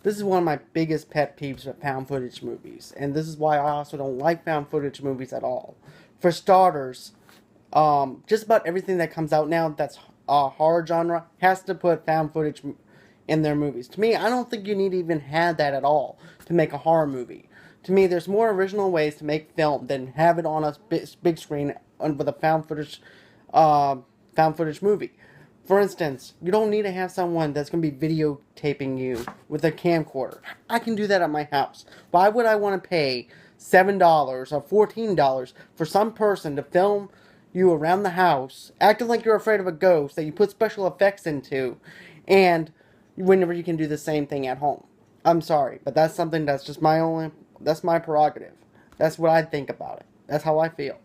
This is one of my biggest pet peeves with found footage movies, and this is why I also don't like found footage movies at all. For starters, just about everything that comes out now that's horror genre has to put found footage in their movies. To me, I don't think you need to even have that at all to make a horror movie. To me, there's more original ways to make film than have it on a big screen with a uh, found footage movie. For instance, you don't need to have someone that's going to be videotaping you with a camcorder. I can do that at my house. Why would I want to pay $7 or $14 for some person to film you around the house, acting like you're afraid of a ghost that you put special effects into, and whenever you can do the same thing at home? I'm sorry, but that's something that's just that's my prerogative. That's what I think about it. That's how I feel.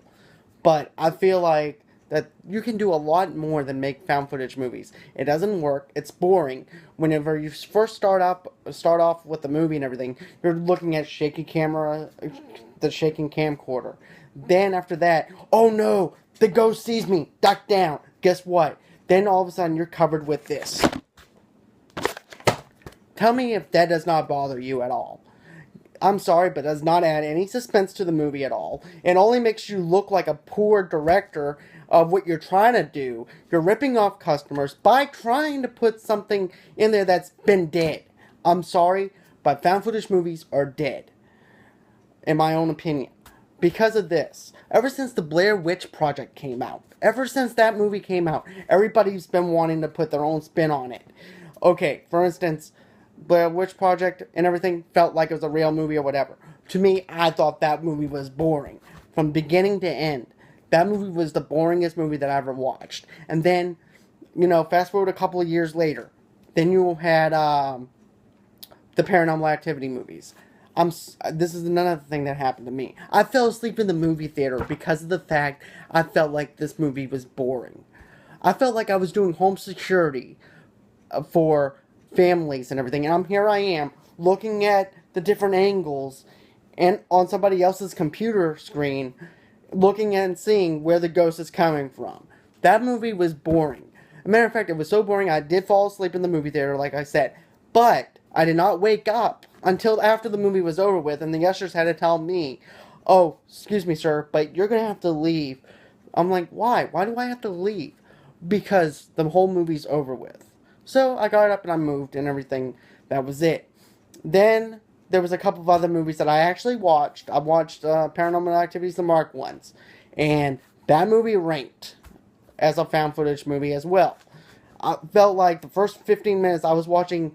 But I feel like that you can do a lot more than make found footage movies. It doesn't work. It's boring. Whenever you first start off with the movie and everything, you're looking at shaky camera, the shaking camcorder. Then after that, oh no, the ghost sees me. Duck down. Guess what? Then all of a sudden you're covered with this. Tell me if that does not bother you at all. I'm sorry, but does not add any suspense to the movie at all. It only makes you look like a poor director of what you're trying to do. You're ripping off customers by trying to put something in there that's been dead. I'm sorry, but found footage movies are dead, in my own opinion. Because of this, ever since the Blair Witch Project came out, ever since that movie came out, everybody's been wanting to put their own spin on it. Okay, for instance, Blair Witch Project and everything felt like it was a real movie or whatever. To me, I thought that movie was boring. From beginning to end. That movie was the boringest movie that I ever watched. And then, fast forward a couple of years later, then you had the Paranormal Activity movies. This is another thing that happened to me. I fell asleep in the movie theater because of the fact I felt like this movie was boring. I felt like I was doing home security for families and everything. And here I am looking at the different angles and on somebody else's computer screen, looking and seeing where the ghost is coming from. That movie was boring. As a matter of fact, it was so boring I did fall asleep in the movie theater, like I said. But I did not wake up until after the movie was over with, and the ushers had to tell me, "Oh, excuse me, sir, but you're going to have to leave." I'm like, why? Why do I have to leave? Because the whole movie's over with. So I got up and I moved and everything. That was it. Then there was a couple of other movies that I actually watched. I watched Paranormal Activities, the Mark ones. And that movie ranked as a found footage movie as well. I felt like the first 15 minutes I was watching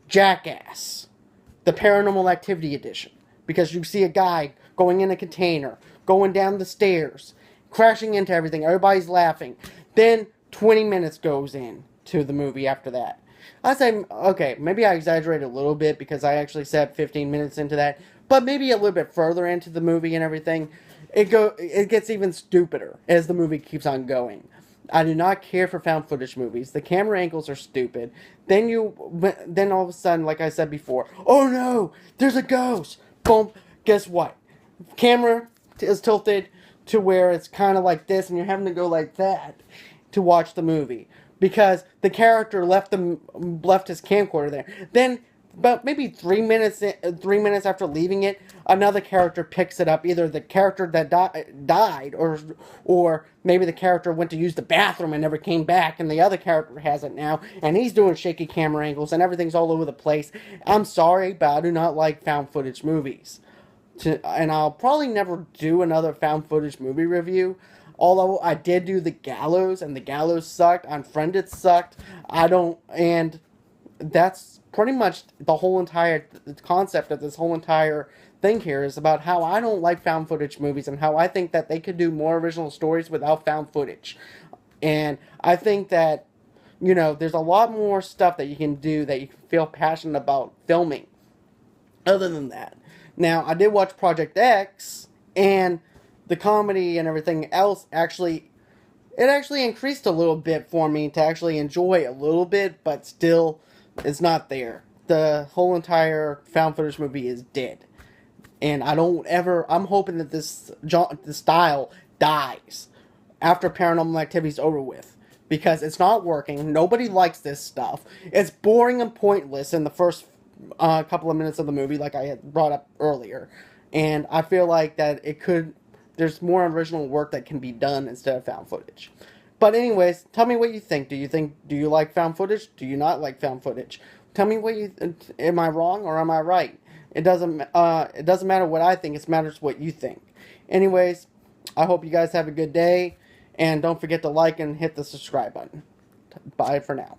Jackass, the Paranormal Activity edition. Because you see a guy going in a container, going down the stairs, crashing into everything, everybody's laughing. Then 20 minutes goes in to the movie after that. I say, okay, maybe I exaggerated a little bit because I actually said 15 minutes into that, but maybe a little bit further into the movie and everything, it gets even stupider as the movie keeps on going. I do not care for found footage movies. The camera angles are stupid. Then all of a sudden, like I said before, oh no, there's a ghost. Boom. Guess what? Camera is tilted to where it's kind of like this, and you're having to go like that to watch the movie because the character left his camcorder there. Then, about maybe 3 minutes after leaving it, another character picks it up. Either the character that died, or maybe the character went to use the bathroom and never came back, and the other character has it now, and he's doing shaky camera angles, and everything's all over the place. I'm sorry, but I do not like found footage movies. And I'll probably never do another found footage movie review. Although I did do The Gallows, and The Gallows sucked. Unfriended sucked. And that's pretty much the whole entire concept of this whole entire thing here is about how I don't like found footage movies and how I think that they could do more original stories without found footage. And I think that, there's a lot more stuff that you can do that you can feel passionate about filming other than that. Now, I did watch Project X, and the comedy and everything else it actually increased a little bit for me to actually enjoy a little bit, but still, it's not there. The whole entire found footage movie is dead. And I'm hoping that this style dies after Paranormal Activity's over with. Because it's not working. Nobody likes this stuff. It's boring and pointless in the first couple of minutes of the movie, like I had brought up earlier. And I feel like that there's more original work that can be done instead of found footage. But anyways, tell me what you think. Do you like found footage? Do you not like found footage? Tell me am I wrong or am I right? It doesn't matter what I think. It matters what you think. Anyways, I hope you guys have a good day, and don't forget to like and hit the subscribe button. Bye for now.